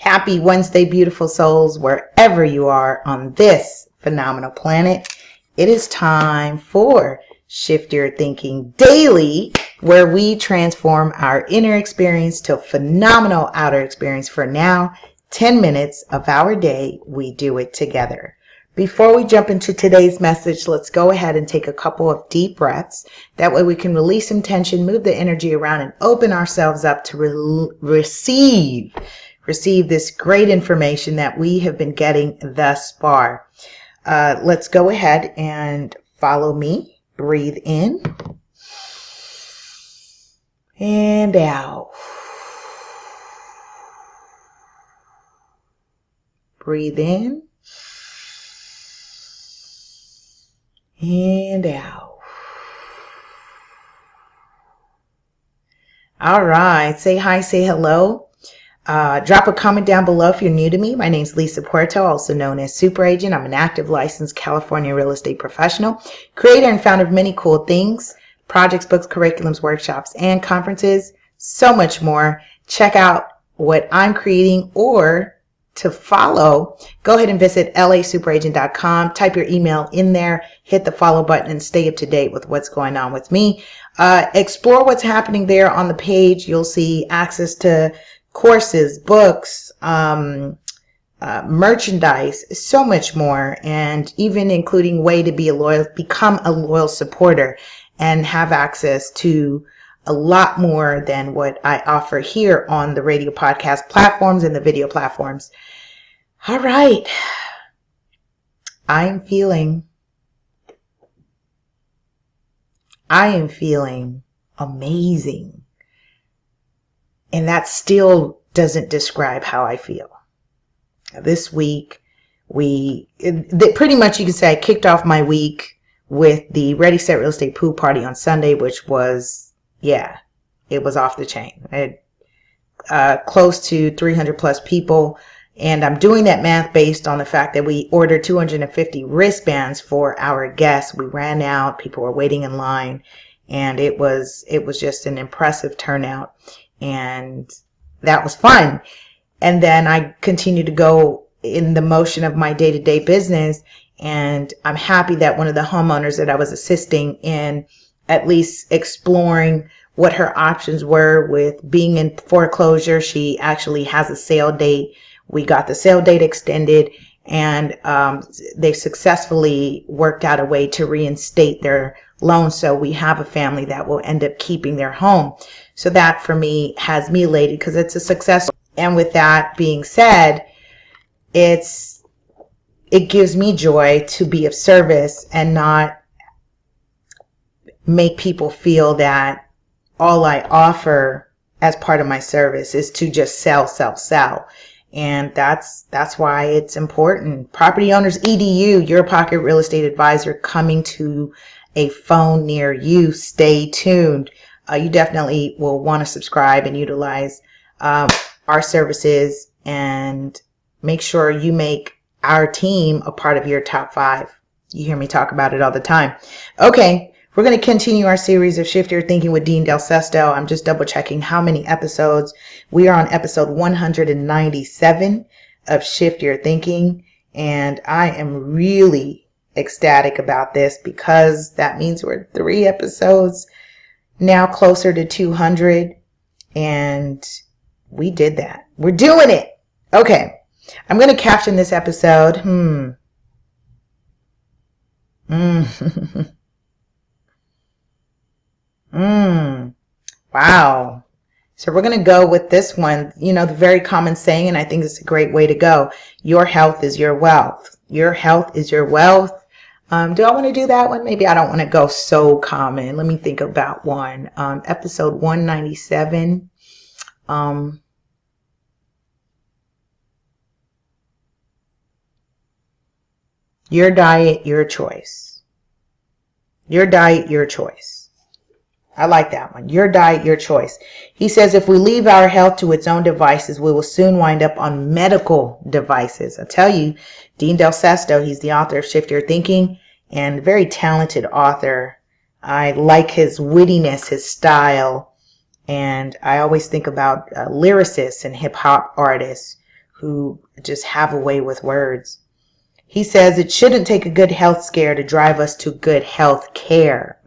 Happy Wednesday, beautiful souls, wherever you are on this phenomenal planet. It is time for Shift Your Thinking Daily, where we transform our inner experience to a phenomenal outer experience. For now, 10 minutes of our day, we do it together. Before we jump into today's message, let's go ahead and take a couple of deep breaths. That way we can release some tension, move the energy around, and open ourselves up to receive this great information that we have been getting thus far. Let's go ahead and follow me. Breathe in and out. Breathe in and out. All right. Say hi, say hello. Drop a comment down below if you're new to me. My name is Puerto, also known as Super Agent. I'm an active licensed California real estate professional, creator and founder of many cool things, projects, books, curriculums, workshops, and conferences, so much more. Check out what I'm creating, or to follow, go ahead and visit lasuperagent.com. Type your email in there, hit the follow button, and stay up to date with what's going on with me. Explore what's happening there on the page. You'll see access to courses, books, merchandise, so much more, and even including way to become a loyal supporter and have access to a lot more than what I offer here on the radio podcast platforms and the video platforms. All right. I am feeling amazing. And that still doesn't describe how I feel. This week, pretty much you can say I kicked off my week with the Ready, Set, Real Estate Pool Party on Sunday, which was, it was off the chain. I had close to 300 plus people. And I'm doing that math based on the fact that we ordered 250 wristbands for our guests. We ran out, people were waiting in line, and it was just an impressive turnout. And that was fun. And then I continued to go in the motion of my day-to-day business. And I'm happy that one of the homeowners that I was assisting in at least exploring what her options were with being in foreclosure. She actually has a sale date. We got the sale date extended, and they successfully worked out a way to reinstate their loan. So we have a family that will end up keeping their home. So that for me has me elated because it's a success. And with that being said, it gives me joy to be of service and not make people feel that all I offer as part of my service is to just sell. And that's why it's important. Property Owners EDU, your pocket real estate advisor, coming to a phone near you. Stay tuned. You definitely will want to subscribe and utilize our services, and make sure you make our team a part of your top 5. You hear me talk about it all the time. Okay, we're going to continue our series of Shift Your Thinking with Dean Del Sesto. I'm just double checking how many episodes. We are on episode 197 of Shift Your Thinking, and I am really ecstatic about this because that means we're 3 episodes now closer to 200, and we did that. We're doing it. Okay. I'm going to caption this episode. Wow. So we're going to go with this one. You know, the very common saying, and I think it's a great way to go. Your health is your wealth. Your health is your wealth. Do I want to do that one? Maybe I don't want to go so common. Let me think about one. Episode 197. Your diet, your choice. Your diet, your choice. I like that one. Your diet, your choice. He says, if we leave our health to its own devices, we will soon wind up on medical devices. I tell you, Dean Del Sesto, he's the author of Shift Your Thinking, and very talented author. I like his wittiness, his style, and I always think about lyricists and hip hop artists who just have a way with words. He says it shouldn't take a good health scare to drive us to good health care.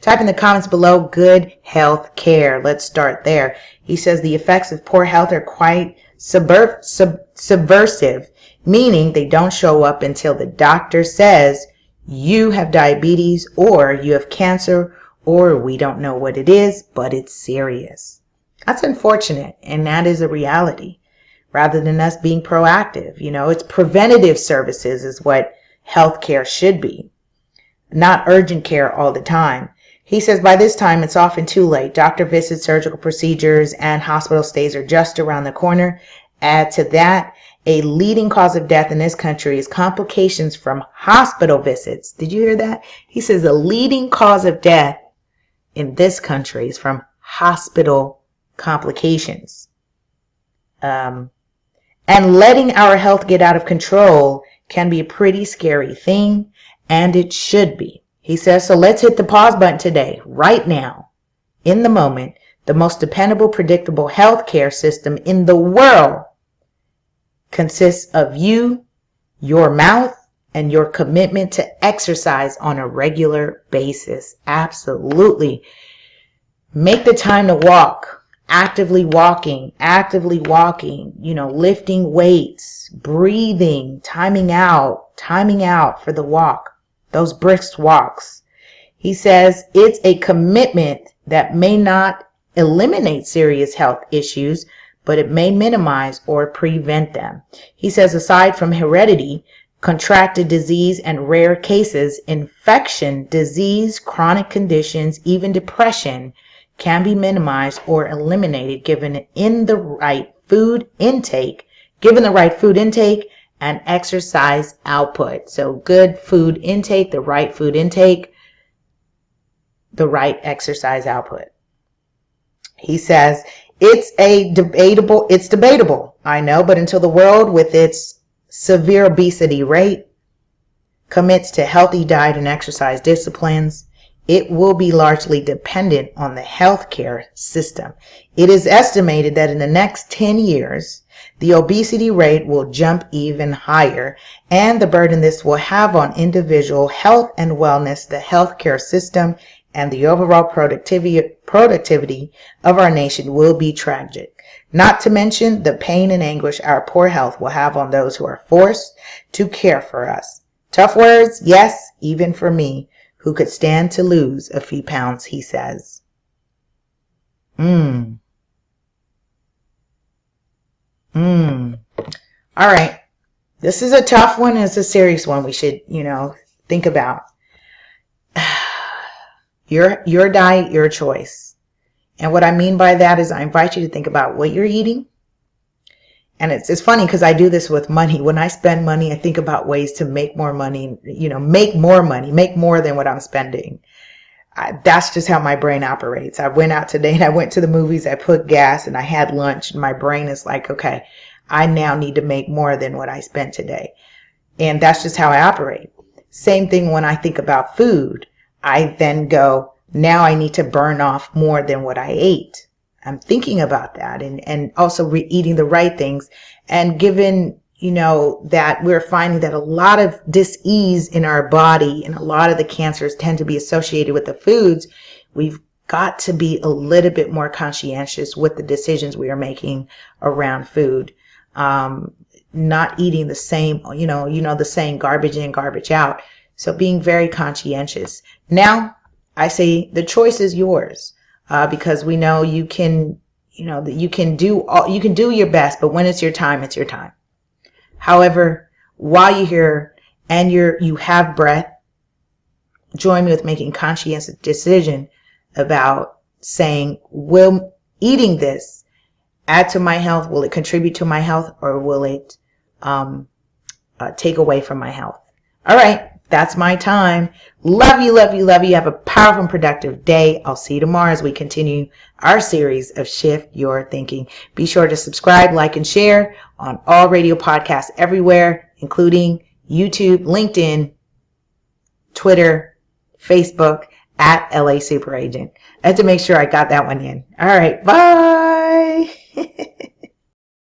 Type in the comments below, good health care. Let's start there. He says the effects of poor health are quite subversive, meaning they don't show up until the doctor says you have diabetes or you have cancer or we don't know what it is, but it's serious. That's unfortunate, and that is a reality. Rather than us being proactive, it's preventative services is what healthcare should be, not urgent care all the time. He says by this time it's often too late. Doctor visits, surgical procedures, and hospital stays are just around the corner. Add to that, a leading cause of death in this country is complications from hospital visits. Did you hear that? He says a leading cause of death in this country is from hospital complications. And letting our health get out of control can be a pretty scary thing, and it should be. He says, so let's hit the pause button today, right now, in the moment. The most dependable, predictable healthcare system in the world consists of you, your mouth, and your commitment to exercise on a regular basis. Absolutely. Make the time to walk. Actively walking, lifting weights, breathing, timing out for the walk, those brisk walks. He says it's a commitment that may not eliminate serious health issues, but it may minimize or prevent them. He says aside from heredity, contracted disease and rare cases, infection, disease, chronic conditions, even depression can be minimized or eliminated given the right food intake and exercise output. So good food intake, the right food intake, the right exercise output. He says it's debatable, I know, but until the world with its severe obesity rate commits to healthy diet and exercise disciplines, it will be largely dependent on the healthcare system. It is estimated that in the next 10 years, the obesity rate will jump even higher, and the burden this will have on individual health and wellness, the healthcare system, and the overall productivity of our nation will be tragic. Not to mention the pain and anguish our poor health will have on those who are forced to care for us. Tough words, yes, even for me, who could stand to lose a few pounds, he says. All right. This is a tough one. It's a serious one we should, think about. Your diet, your choice. And what I mean by that is I invite you to think about what you're eating. And it's funny because I do this with money. When I spend money, I think about ways to make more money, make more than what I'm spending. That's just how my brain operates. I went out today and I went to the movies, I put gas and I had lunch, and my brain is like, okay, I now need to make more than what I spent today. And that's just how I operate. Same thing when I think about food. I then go, now I need to burn off more than what I ate. I'm thinking about that and also eating the right things. And given, that we're finding that a lot of dis-ease in our body and a lot of the cancers tend to be associated with the foods, we've got to be a little bit more conscientious with the decisions we are making around food. Not eating the same, the same garbage in, garbage out. So being very conscientious. Now, I say the choice is yours. Because we know you can do your best, but when it's your time, it's your time. However, while you're here and you have breath, join me with making conscientious decision about saying, will eating this add to my health? Will it contribute to my health, or will it take away from my health? All right. That's my time. Love you, love you, love you. Have a powerful and productive day. I'll see you tomorrow as we continue our series of Shift Your Thinking. Be sure to subscribe, like, and share on all radio podcasts everywhere, including YouTube, LinkedIn, Twitter, Facebook, at lasuperagent. I had to make sure I got that one in. All right. Bye.